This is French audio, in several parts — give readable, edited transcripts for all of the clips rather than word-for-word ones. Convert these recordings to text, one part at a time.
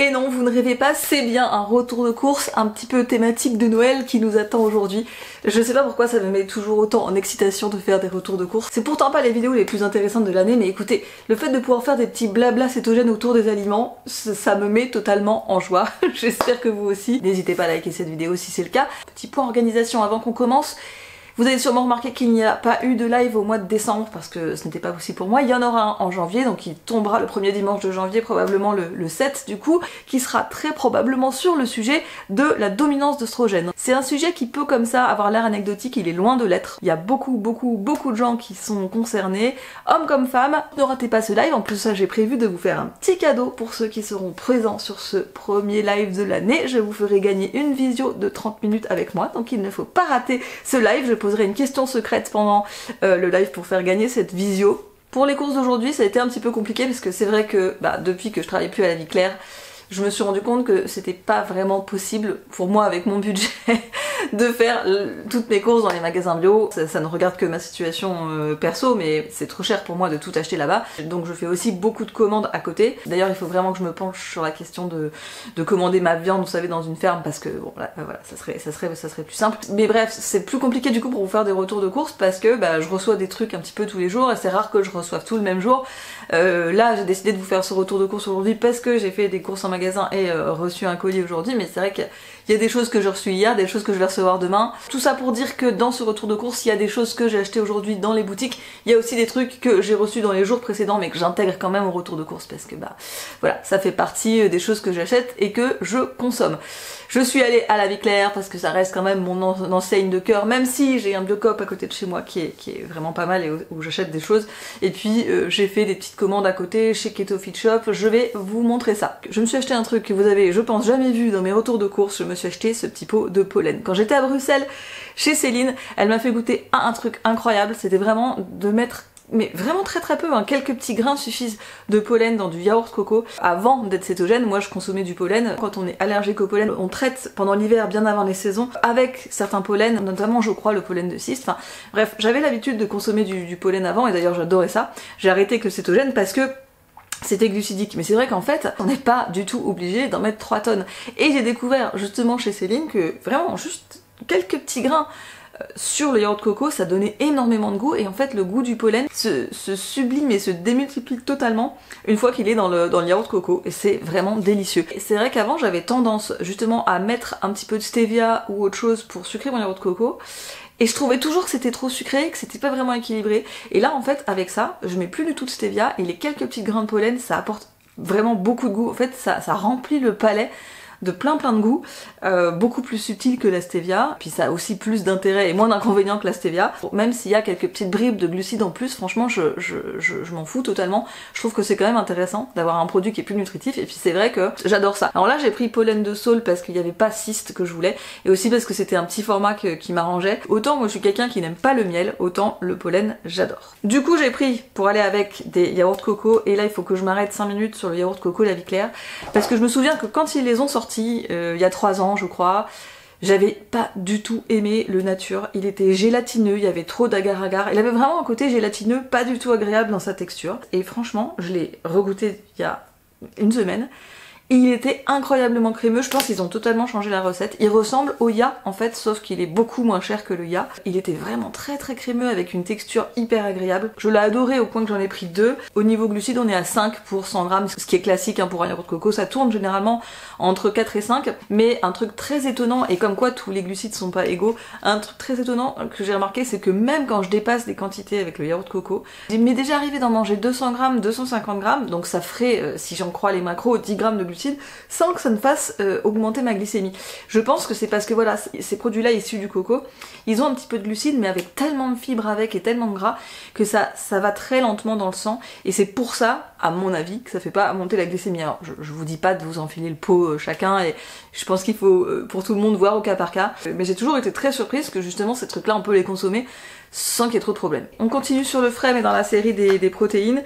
Et non, vous ne rêvez pas, c'est bien un retour de course un petit peu thématique de Noël qui nous attend aujourd'hui. Je sais pas pourquoi ça me met toujours autant en excitation de faire des retours de course. C'est pourtant pas les vidéos les plus intéressantes de l'année, mais écoutez, le fait de pouvoir faire des petits blabla cétogènes autour des aliments, ça me met totalement en joie. J'espère que vous aussi. N'hésitez pas à liker cette vidéo si c'est le cas. Petit point organisation avant qu'on commence. Vous avez sûrement remarqué qu'il n'y a pas eu de live au mois de décembre parce que ce n'était pas possible pour moi. Il y en aura un en janvier, donc il tombera le premier dimanche de janvier, probablement le 7 du coup, qui sera très probablement sur le sujet de la dominance d'œstrogène. C'est un sujet qui peut comme ça avoir l'air anecdotique, il est loin de l'être. Il y a beaucoup de gens qui sont concernés, hommes comme femmes. Ne ratez pas ce live, en plus ça j'ai prévu de vous faire un petit cadeau pour ceux qui seront présents sur ce premier live de l'année. Je vous ferai gagner une visio de 30 minutes avec moi, donc il ne faut pas rater ce live. Je poserai une question secrète pendant le live pour faire gagner cette visio. Pour les courses d'aujourd'hui, ça a été un petit peu compliqué parce que c'est vrai que depuis que je travaille plus à la Vie Claire, je me suis rendu compte que c'était pas vraiment possible pour moi avec mon budget de faire toutes mes courses dans les magasins bio. Ça ne regarde que ma situation perso, mais c'est trop cher pour moi de tout acheter là-bas. Donc je fais aussi beaucoup de commandes à côté. D'ailleurs il faut vraiment que je me penche sur la question de commander ma viande, vous savez, dans une ferme, parce que bon là, voilà, ça serait plus simple. Mais bref, c'est plus compliqué du coup pour vous faire des retours de courses parce que je reçois des trucs un petit peu tous les jours et c'est rare que je reçoive tout le même jour. Là j'ai décidé de vous faire ce retour de courses aujourd'hui parce que j'ai fait des courses en magasin et reçu un colis aujourd'hui, mais c'est vrai qu'il y a des choses que j'ai reçues hier, des choses que je vais recevoir demain. Tout ça pour dire que dans ce retour de course, il y a des choses que j'ai achetées aujourd'hui dans les boutiques, il y a aussi des trucs que j'ai reçus dans les jours précédents mais que j'intègre quand même au retour de course parce que voilà, ça fait partie des choses que j'achète et que je consomme. Je suis allée à la Vie Claire parce que ça reste quand même mon enseigne de cœur, même si j'ai un Biocop à côté de chez moi qui est vraiment pas mal et où j'achète des choses. Et puis j'ai fait des petites commandes à côté chez Keto Fit Shop, je vais vous montrer ça. Je me suis acheté un truc que vous avez, je pense, jamais vu dans mes retours de course, je me suis acheté ce petit pot de pollen. Quand j'étais à Bruxelles, chez Céline, elle m'a fait goûter à un truc incroyable, c'était vraiment de mettre, mais vraiment très peu, quelques petits grains suffisent de pollen dans du yaourt coco. Avant d'être cétogène, moi je consommais du pollen. Quand on est allergique au pollen, on traite pendant l'hiver, bien avant les saisons, avec certains pollens, notamment je crois le pollen de cyste. Enfin bref, j'avais l'habitude de consommer du pollen avant et d'ailleurs j'adorais ça. J'ai arrêté avec le cétogène parce que c'était glucidique, mais c'est vrai qu'en fait, on n'est pas du tout obligé d'en mettre 3 tonnes. Et j'ai découvert justement chez Céline que vraiment juste quelques petits grains sur le yaourt coco, ça donnait énormément de goût et en fait le goût du pollen se sublime et se démultiplie totalement une fois qu'il est dans le yaourt coco et c'est vraiment délicieux. C'est vrai qu'avant j'avais tendance justement à mettre un petit peu de stevia ou autre chose pour sucrer mon yaourt coco et je trouvais toujours que c'était trop sucré, que c'était pas vraiment équilibré et là en fait avec ça je mets plus du tout de stevia et les quelques petits grains de pollen ça apporte vraiment beaucoup de goût, en fait ça remplit le palais de plein de goûts, beaucoup plus subtil que la stevia, puis ça a aussi plus d'intérêt et moins d'inconvénients que la stevia. Même s'il y a quelques petites bribes de glucides en plus, franchement je m'en fous totalement. Je trouve que c'est quand même intéressant d'avoir un produit qui est plus nutritif et puis c'est vrai que j'adore ça. Alors là j'ai pris pollen de saule parce qu'il n'y avait pas cyste que je voulais et aussi parce que c'était un petit format qui m'arrangeait. Autant moi je suis quelqu'un qui n'aime pas le miel, autant le pollen j'adore. Du coup j'ai pris pour aller avec des yaourts coco et là il faut que je m'arrête 5 minutes sur le yaourt coco La Vie Claire parce que je me souviens que quand ils les ont sortis il y a 3 ans je crois, j'avais pas du tout aimé le nature, il était gélatineux, il y avait trop d'agar-agar, il avait vraiment un côté gélatineux pas du tout agréable dans sa texture et franchement je l'ai regoûté il y a une semaine et il était incroyablement crémeux. Je pense qu'ils ont totalement changé la recette. Il ressemble au ya en fait, sauf qu'il est beaucoup moins cher que le ya. Il était vraiment très crémeux avec une texture hyper agréable. Je l'ai adoré au point que j'en ai pris 2. Au niveau glucides, on est à 5 pour 100 grammes, ce qui est classique pour un yaourt coco. Ça tourne généralement entre 4 et 5, mais un truc très étonnant, et comme quoi tous les glucides sont pas égaux, un truc très étonnant que j'ai remarqué, c'est que même quand je dépasse des quantités avec le yaourt coco, il m'est déjà arrivé d'en manger 200 grammes, 250 grammes, donc ça ferait, si j'en crois les macros, 10 grammes de glucides, sans que ça ne fasse augmenter ma glycémie. Je pense que c'est parce que voilà, ces produits-là issus du coco, ils ont un petit peu de glucides, mais avec tellement de fibres avec et tellement de gras, que ça va très lentement dans le sang, et c'est pour ça, à mon avis, que ça fait pas monter la glycémie. Alors je vous dis pas de vous enfiler le pot chacun, et je pense qu'il faut pour tout le monde voir au cas par cas, mais j'ai toujours été très surprise que justement ces trucs-là on peut les consommer sans qu'il y ait trop de problèmes. On continue sur le frais mais dans la série des protéines.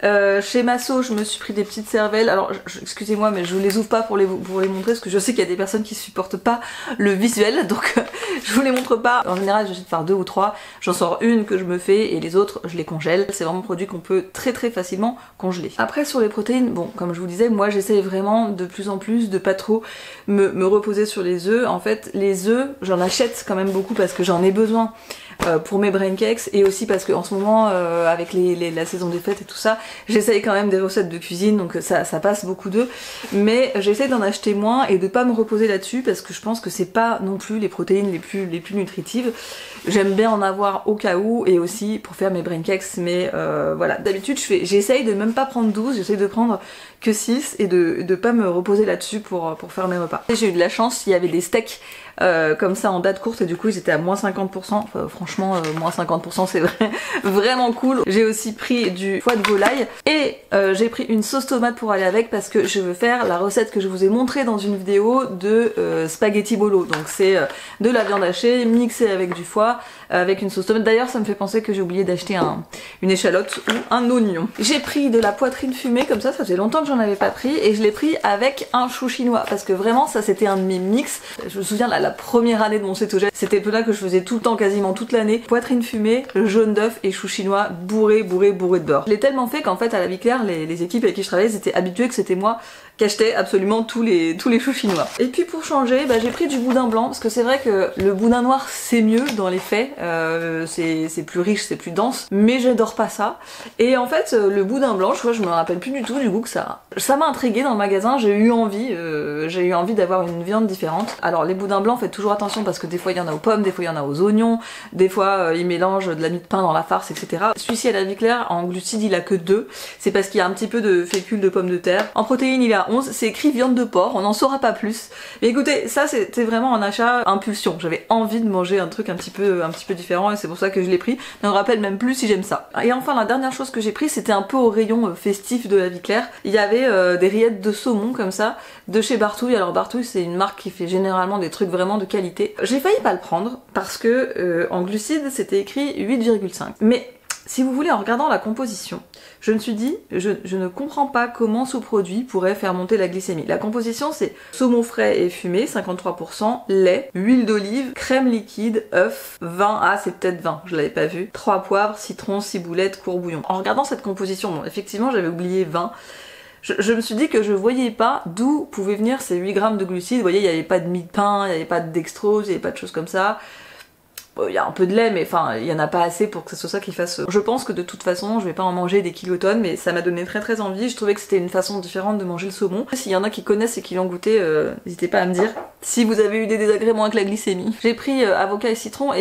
Chez Masso je me suis pris des petites cervelles, alors excusez-moi mais je les ouvre pas pour les montrer parce que je sais qu'il y a des personnes qui supportent pas le visuel, donc je vous les montre pas. En général j'achète par 2 ou 3, j'en sors une que je me fais et les autres je les congèle. C'est vraiment un produit qu'on peut très facilement congeler congelé. Après sur les protéines, bon comme je vous disais, moi j'essaye vraiment de plus en plus de pas trop me reposer sur les œufs. En fait les œufs j'en achète quand même beaucoup parce que j'en ai besoin pour mes brain cakes et aussi parce que en ce moment avec la saison des fêtes et tout ça, j'essaye quand même des recettes de cuisine, donc ça passe beaucoup d'œufs, mais j'essaie d'en acheter moins et de pas me reposer là-dessus parce que je pense que c'est pas non plus les protéines les plus nutritives. J'aime bien en avoir au cas où et aussi pour faire mes brain cakes, mais voilà, d'habitude j'essaye de même pas prendre 12, j'essaye de prendre que 6 et de pas me reposer là-dessus pour faire mes repas. J'ai eu de la chance, il y avait des steaks comme ça en date courte et du coup ils étaient à moins 50%, enfin, franchement moins 50% c'est vraiment cool. J'ai aussi pris du foie de volaille et j'ai pris une sauce tomate pour aller avec parce que je veux faire la recette que je vous ai montrée dans une vidéo de spaghetti bolo. Donc c'est de la viande hachée mixée avec du foie avec une sauce tomate. D'ailleurs ça me fait penser que j'ai oublié d'acheter une échalote ou un oignon. J'ai pris de la poitrine fumée comme ça faisait longtemps que j'en avais pas pris et je l'ai pris avec un chou chinois parce que vraiment ça c'était un de mes mix. Je me souviens la première année de mon cétogène, c'était plat que je faisais tout le temps, quasiment toute l'année. Poitrine fumée, jaune d'œuf et chou chinois bourré de beurre. Je l'ai tellement fait qu'en fait à la vie claire, les équipes avec qui je travaillais étaient habituées que c'était moi qui achetais absolument tous les choux chinois. Et puis pour changer, j'ai pris du boudin blanc parce que c'est vrai que le boudin noir c'est mieux dans les faits, c'est plus riche, c'est plus dense, mais j'adore pas ça. Et en fait le boudin blanc, je me rappelle plus du tout du goût que ça a. Ça m'a intriguée dans le magasin, j'ai eu envie d'avoir une viande différente. Alors les boudins blancs, faites toujours attention parce que des fois il y en a aux pommes, des fois il y en a aux oignons, des fois ils mélangent de la mie de pain dans la farce, etc. Celui-ci à la vie claire, en glucides il a que 2, c'est parce qu'il y a un petit peu de fécule de pommes de terre. En protéines il a 11, c'est écrit viande de porc, on n'en saura pas plus. Mais écoutez, ça c'était vraiment un achat impulsion, j'avais envie de manger un truc un petit peu différent et c'est pour ça que je l'ai pris. Je ne me rappelle même plus si j'aime ça. Et enfin la dernière chose que j'ai pris, c'était un peu au rayon festif de la vie claire. Il y avait des rillettes de saumon comme ça, de chez Bartouille. Alors Bartouille c'est une marque qui fait généralement des trucs vraiment de qualité. J'ai failli pas le prendre parce que en glucides c'était écrit 8,5. Mais si vous voulez, en regardant la composition, je me suis dit, je ne comprends pas comment ce produit pourrait faire monter la glycémie. La composition c'est saumon frais et fumé, 53%, lait, huile d'olive, crème liquide, œuf, vin, ah c'est peut-être vin, je l'avais pas vu, 3 poivres, citron, ciboulette, courbouillon. En regardant cette composition, bon effectivement j'avais oublié vin, je me suis dit que je voyais pas d'où pouvaient venir ces 8 grammes de glucides. Vous voyez, il n'y avait pas de mie de pain, il n'y avait pas de dextrose, il n'y avait pas de choses comme ça. Il y a un peu de lait, mais enfin, il y en a pas assez pour que ce soit ça qui fasse. Je pense que de toute façon, je vais pas en manger des kilotonnes, mais ça m'a donné très envie. Je trouvais que c'était une façon différente de manger le saumon. S'il y en a qui connaissent et qui l'ont goûté, n'hésitez pas à me dire si vous avez eu des désagréments avec la glycémie. J'ai pris avocat et citron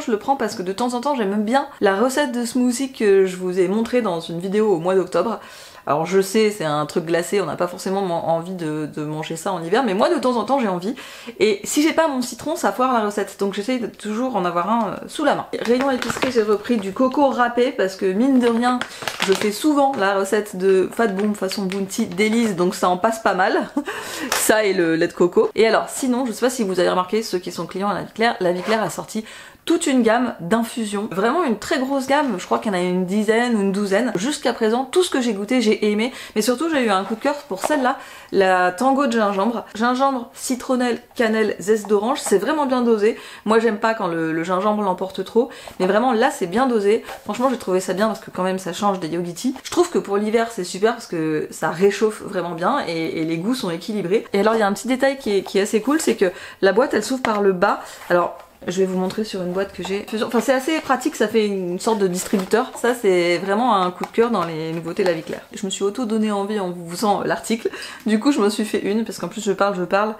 je le prends parce que de temps en temps, j'aime bien la recette de smoothie que je vous ai montrée dans une vidéo au mois d'octobre. Alors je sais, c'est un truc glacé, on n'a pas forcément envie de manger ça en hiver, mais moi de temps en temps j'ai envie. Et si j'ai pas mon citron, ça foire la recette, donc j'essaye de toujours en avoir un sous la main. Rayon épicerie, j'ai repris du coco râpé, parce que mine de rien, je fais souvent la recette de Fat Bomb façon Bounty d'Élise, donc ça en passe pas mal. Ça et le lait de coco. Et alors sinon, je sais pas si vous avez remarqué, ceux qui sont clients à la vie claire a sorti toute une gamme d'infusions, vraiment une très grosse gamme, je crois qu'il y en a une dizaine ou une douzaine. Jusqu'à présent, tout ce que j'ai goûté, j'ai aimé, mais surtout j'ai eu un coup de cœur pour celle-là, la tango de gingembre. Gingembre, citronnelle, cannelle, zeste d'orange, c'est vraiment bien dosé. Moi j'aime pas quand le gingembre l'emporte trop, mais vraiment là c'est bien dosé. Franchement j'ai trouvé ça bien parce que quand même ça change des yogiti. Je trouve que pour l'hiver c'est super parce que ça réchauffe vraiment bien et les goûts sont équilibrés. Et alors il y a un petit détail qui est assez cool, c'est que la boîte elle s'ouvre par le bas. Alors je vais vous montrer sur une boîte que j'ai. Enfin c'est assez pratique, ça fait une sorte de distributeur. Ça c'est vraiment un coup de cœur dans les nouveautés La Vie Claire. Je me suis auto donné envie en vous faisant l'article. Du coup je m'en suis fait une parce qu'en plus je parle.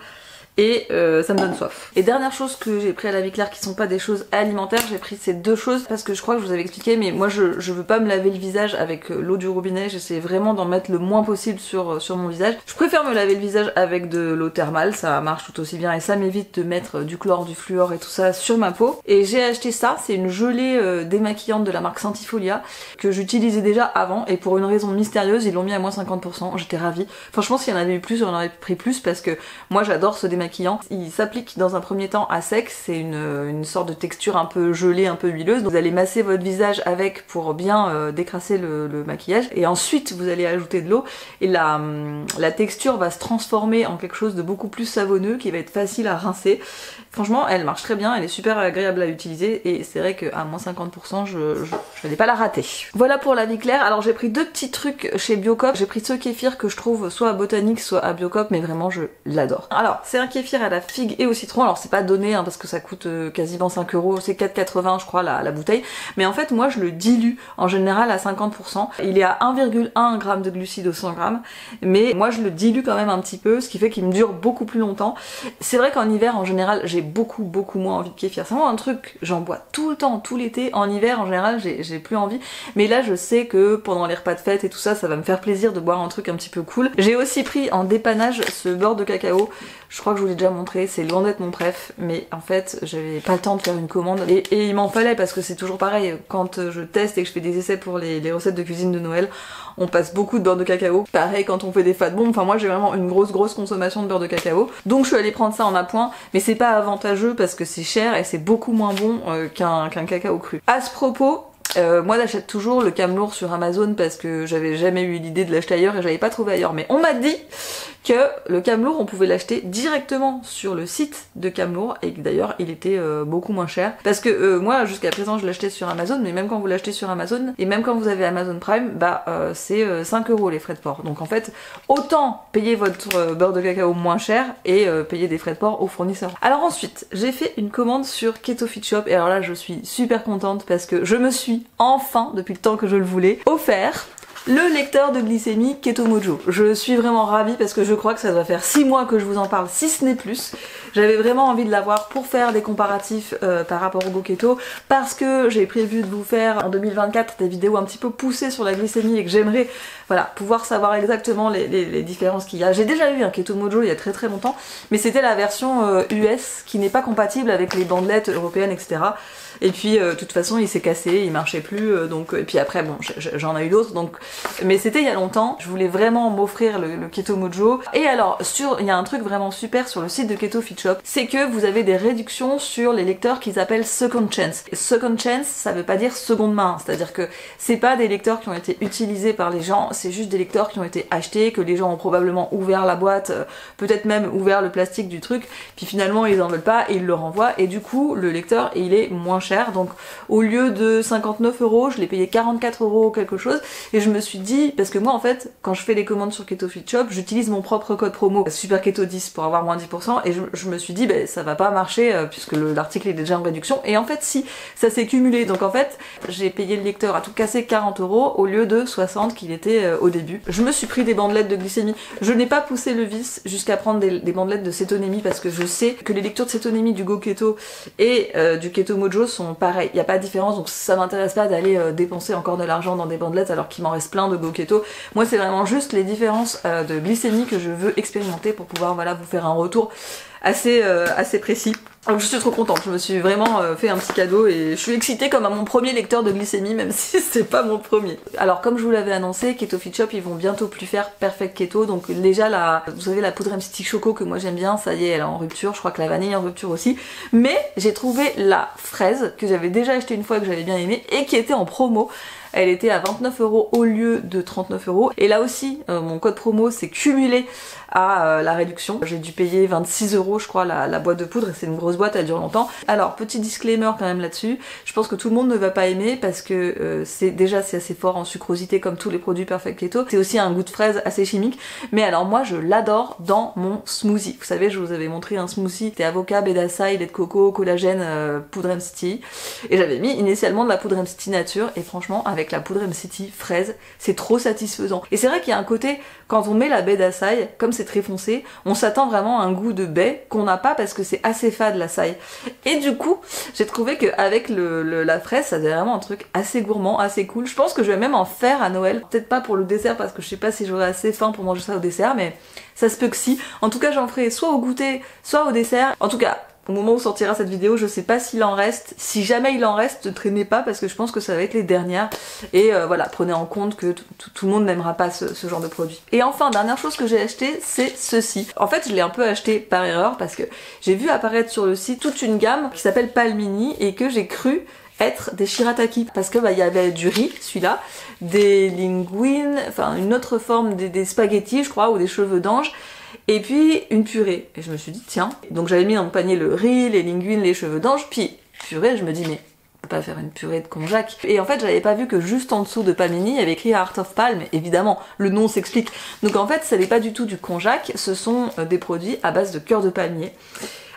Et ça me donne soif. Et dernière chose que j'ai pris à La Vie Claire qui sont pas des choses alimentaires, j'ai pris ces deux choses parce que je crois que je vous avais expliqué, mais moi je veux pas me laver le visage avec l'eau du robinet, j'essaie vraiment d'en mettre le moins possible sur mon visage. Je préfère me laver le visage avec de l'eau thermale, ça marche tout aussi bien et ça m'évite de mettre du chlore, du fluor et tout ça sur ma peau. Et j'ai acheté ça, c'est une gelée démaquillante de la marque Sentifolia que j'utilisais déjà avant et pour une raison mystérieuse ils l'ont mis à moins 50%, j'étais ravie. Franchement s'il y en avait eu plus, j'en aurais pris plus parce que moi j'adore ce démaquillant démaquillant. Il s'applique dans un premier temps à sec, c'est une sorte de texture un peu gelée, un peu huileuse. Donc vous allez masser votre visage avec pour bien décrasser le maquillage et ensuite vous allez ajouter de l'eau et la texture va se transformer en quelque chose de beaucoup plus savonneux qui va être facile à rincer. Franchement elle marche très bien, elle est super agréable à utiliser et c'est vrai qu'à moins 50% je n'allais pas la rater. Voilà pour la vie claire. Alors j'ai pris deux petits trucs chez Biocop. J'ai pris ce kéfir que je trouve soit à Botanique soit à Biocop mais vraiment je l'adore. Alors c'est un kéfir à la figue et au citron. Alors c'est pas donné hein, parce que ça coûte quasiment 5 €, c'est 4,80 je crois la bouteille. Mais en fait moi je le dilue en général à 50%. Il est à 1,1 g de glucides au 100 g mais moi je le dilue quand même un petit peu ce qui fait qu'il me dure beaucoup plus longtemps. C'est vrai qu'en hiver en général j'ai beaucoup moins envie de kéfir. C'est vraiment un truc, j'en bois tout le temps, tout l'été. En hiver en général j'ai plus envie. Mais là je sais que pendant les repas de fête et tout ça, ça va me faire plaisir de boire un truc un petit peu cool. J'ai aussi pris en dépannage ce beurre de cacao. Je crois que je vous l'ai déjà montré, c'est loin d'être mon préf, mais en fait j'avais pas le temps de faire une commande et il m'en fallait parce que c'est toujours pareil, quand je teste et que je fais des essais pour les recettes de cuisine de Noël, on passe beaucoup de beurre de cacao. Pareil quand on fait des fat bombs, enfin moi j'ai vraiment une grosse consommation de beurre de cacao. Donc je suis allée prendre ça en appoint, mais c'est pas avantageux parce que c'est cher et c'est beaucoup moins bon qu'un cacao cru. À ce propos, moi j'achète toujours le camelour sur Amazon parce que j'avais jamais eu l'idée de l'acheter ailleurs et j'avais pas trouvé ailleurs, mais on m'a dit que le camelour on pouvait l'acheter directement sur le site de Camelour et que d'ailleurs il était beaucoup moins cher parce que moi jusqu'à présent je l'achetais sur Amazon, mais même quand vous l'achetez sur Amazon et même quand vous avez Amazon Prime, bah c'est 5 € les frais de port. Donc en fait autant payer votre beurre de cacao moins cher et payer des frais de port au fournisseur. Alors ensuite j'ai fait une commande sur Keto Fit Shop et alors là je suis super contente parce que je me suis enfin, depuis le temps que je le voulais, offert le lecteur de glycémie Keto Mojo. Je suis vraiment ravie parce que je crois que ça doit faire 6 mois que je vous en parle, si ce n'est plus. J'avais vraiment envie de l'avoir pour faire des comparatifs par rapport au Go Keto parce que j'ai prévu de vous faire en 2024 des vidéos un petit peu poussées sur la glycémie et que j'aimerais voilà, pouvoir savoir exactement les différences qu'il y a. J'ai déjà eu un Keto Mojo il y a très longtemps, mais c'était la version US qui n'est pas compatible avec les bandelettes européennes, etc. Et puis de toute façon il s'est cassé, il marchait plus, donc et puis après bon j'en ai eu d'autres, donc mais c'était il y a longtemps. Je voulais vraiment m'offrir le Keto Mojo. Et alors il y a un truc vraiment super sur le site de Keto Fit Shop, c'est que vous avez des réductions sur les lecteurs qu'ils appellent Second Chance. Et Second Chance ça veut pas dire seconde main, c'est-à-dire que c'est pas des lecteurs qui ont été utilisés par les gens, c'est juste des lecteurs qui ont été achetés, que les gens ont probablement ouvert la boîte, peut-être même ouvert le plastique du truc, puis finalement ils en veulent pas et ils le renvoient et du coup le lecteur il est moins cher. Donc au lieu de 59 €, je l'ai payé 44 € quelque chose et je me suis dit, parce que moi en fait quand je fais les commandes sur Keto Fit Shop j'utilise mon propre code promo Super Keto 10 pour avoir moins 10% et je me suis dit bah, ça va pas marcher puisque l'article est déjà en réduction et en fait si, ça s'est cumulé, donc en fait j'ai payé le lecteur à tout casser 40 € au lieu de 60 qu'il était au début. Je me suis pris des bandelettes de glycémie, je n'ai pas poussé le vice jusqu'à prendre des bandelettes de cétonémie parce que je sais que les lectures de cétonémie du Go Keto et du Keto Mojo sont pareil, il n'y a pas de différence, donc ça m'intéresse pas d'aller dépenser encore de l'argent dans des bandelettes alors qu'il m'en reste plein de Go Keto. Moi c'est vraiment juste les différences de glycémie que je veux expérimenter pour pouvoir voilà, vous faire un retour assez précis. Donc je suis trop contente, je me suis vraiment fait un petit cadeau et je suis excitée comme à mon premier lecteur de glycémie même si c'est pas mon premier. Alors comme je vous l'avais annoncé, Keto Fit Shop ils vont bientôt plus faire Perfect Keto, donc déjà vous savez la poudre MCT Choco que moi j'aime bien, ça y est elle est en rupture, je crois que la vanille est en rupture aussi, mais j'ai trouvé la fraise que j'avais déjà acheté une fois et que j'avais bien aimé et qui était en promo. Elle était à 29 € au lieu de 39 €. Et là aussi, mon code promo s'est cumulé à la réduction. J'ai dû payer 26 € je crois la boîte de poudre et c'est une grosse boîte, elle dure longtemps. Alors petit disclaimer quand même là-dessus, je pense que tout le monde ne va pas aimer parce que c'est assez fort en sucrosité comme tous les produits Perfect Keto. C'est aussi un goût de fraise assez chimique, mais alors moi je l'adore dans mon smoothie. Vous savez je vous avais montré un smoothie, c'était avocat, baie d'açaï, lait de coco, collagène, poudre MCT et j'avais mis initialement de la poudre MCT nature et franchement avec la poudre MCT fraise c'est trop satisfaisant. Et c'est vrai qu'il y a un côté, quand on met la baie d'açaï, comme c'est très foncé, on s'attend vraiment à un goût de baie qu'on n'a pas parce que c'est assez fade l'açaï. Et du coup, j'ai trouvé qu'avec la fraise, ça faisait vraiment un truc assez gourmand, assez cool. Je pense que je vais même en faire à Noël. Peut-être pas pour le dessert parce que je sais pas si j'aurai assez faim pour manger ça au dessert, mais ça se peut que si. En tout cas, j'en ferai soit au goûter, soit au dessert. En tout cas, Au moment où sortira cette vidéo, je sais pas s'il en reste. Si jamais il en reste, ne traînez pas parce que je pense que ça va être les dernières. Et voilà, prenez en compte que tout le monde n'aimera pas ce genre de produit. Et enfin, dernière chose que j'ai acheté, c'est ceci. En fait, je l'ai un peu acheté par erreur parce que j'ai vu apparaître sur le site toute une gamme qui s'appelle Palmini et que j'ai cru être des shirataki parce que il y avait du riz, celui-là, des linguines, enfin une autre forme des spaghettis je crois, ou des cheveux d'ange, et puis une purée. Et je me suis dit tiens, donc j'avais mis dans mon panier le riz, les linguines, les cheveux d'ange, puis purée, je me dis mais on peut pas faire une purée de konjac. Et en fait j'avais pas vu que juste en dessous de Palmini il y avait écrit Heart of Palm, évidemment le nom s'explique. Donc en fait ça n'est pas du tout du konjac, ce sont des produits à base de cœur de palmier.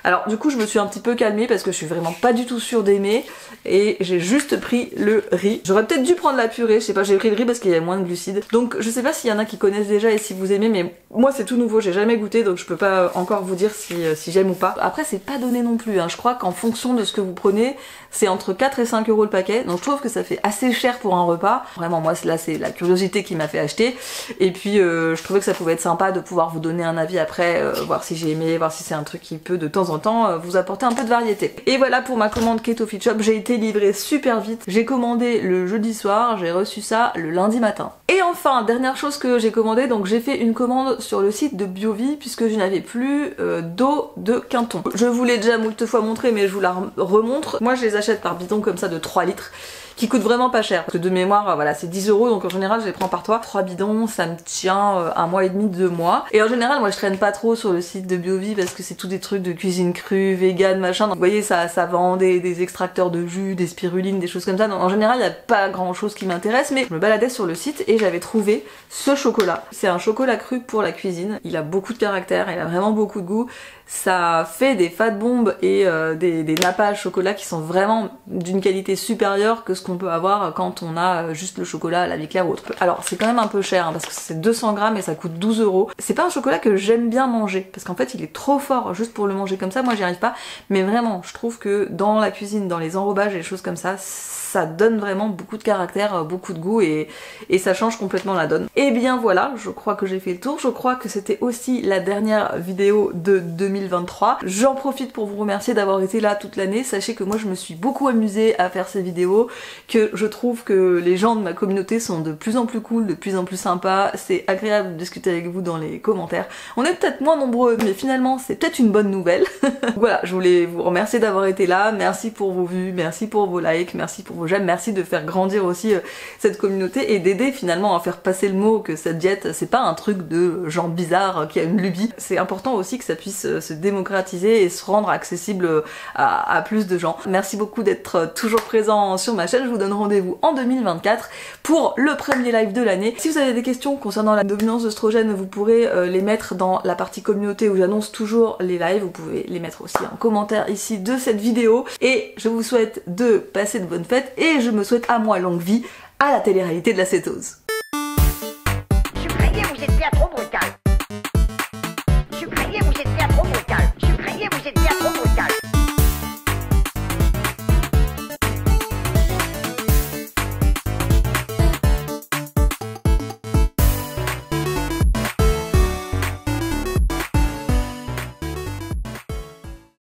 Alors du coup je me suis un petit peu calmée parce que je suis vraiment pas du tout sûre d'aimer et j'ai juste pris le riz. J'aurais peut-être dû prendre la purée, je sais pas, j'ai pris le riz parce qu'il y a moins de glucides. Donc je sais pas s'il y en a qui connaissent déjà et si vous aimez, mais moi c'est tout nouveau, j'ai jamais goûté donc je peux pas encore vous dire si j'aime ou pas. Après c'est pas donné non plus, hein. Je crois qu'en fonction de ce que vous prenez, c'est entre 4 et 5 € le paquet, donc je trouve que ça fait assez cher pour un repas. Vraiment moi là c'est la curiosité qui m'a fait acheter et puis je trouvais que ça pouvait être sympa de pouvoir vous donner un avis après, voir si j'ai aimé, voir si c'est un truc qui peut de temps en temps vous apporter un peu de variété. Et voilà pour ma commande Keto Fit Shop, j'ai été livrée super vite. J'ai commandé le jeudi soir, j'ai reçu ça le lundi matin. Et enfin, dernière chose que j'ai commandé, donc j'ai fait une commande sur le site de BioVie puisque je n'avais plus d'eau de Quinton. Je vous l'ai déjà moult fois montré mais je vous la remontre. Moi je les achète par bidon comme ça de 3 litres. Qui coûte vraiment pas cher. Parce que de mémoire, voilà, c'est 10 € donc en général je les prends par 3 bidons, ça me tient 1 mois et demi, 2 mois. Et en général, moi je traîne pas trop sur le site de BioVie parce que c'est tout des trucs de cuisine crue, vegan, machin. Donc vous voyez, ça vend des extracteurs de jus, des spirulines, des choses comme ça. Donc en général, il y a pas grand chose qui m'intéresse, mais je me baladais sur le site et j'avais trouvé ce chocolat. C'est un chocolat cru pour la cuisine. Il a beaucoup de caractère, il a vraiment beaucoup de goût. Ça fait des fat bombes et des nappages chocolat qui sont vraiment d'une qualité supérieure que ce qu'on peut avoir quand on a juste le chocolat à la vie claire ou autre. Alors c'est quand même un peu cher hein, parce que c'est 200 grammes et ça coûte 12 €. C'est pas un chocolat que j'aime bien manger parce qu'en fait il est trop fort juste pour le manger comme ça, moi j'y arrive pas. Mais vraiment je trouve que dans la cuisine, dans les enrobages et les choses comme ça donne vraiment beaucoup de caractère, beaucoup de goût et ça change complètement la donne. Et bien voilà, je crois que j'ai fait le tour. Je crois que c'était aussi la dernière vidéo de 2023. J'en profite pour vous remercier d'avoir été là toute l'année. Sachez que moi je me suis beaucoup amusée à faire ces vidéos, que je trouve que les gens de ma communauté sont de plus en plus cool, de plus en plus sympas. C'est agréable de discuter avec vous dans les commentaires. On est peut-être moins nombreux, mais finalement c'est peut-être une bonne nouvelle. Voilà, je voulais vous remercier d'avoir été là. Merci pour vos vues, merci pour vos likes, merci pour vos j'aime, merci de faire grandir aussi cette communauté et d'aider finalement à faire passer le mot que cette diète c'est pas un truc de gens bizarres qui a une lubie. C'est important aussi que ça puisse se démocratiser et se rendre accessible à plus de gens. Merci beaucoup d'être toujours présent sur ma chaîne, je vous donne rendez-vous en 2024 pour le premier live de l'année. Si vous avez des questions concernant la dominance d'œstrogène, vous pourrez les mettre dans la partie communauté où j'annonce toujours les lives, vous pouvez les mettre aussi en commentaire ici de cette vidéo et je vous souhaite de passer de bonnes fêtes et je me souhaite à moi longue vie à la télé-réalité de la cétose.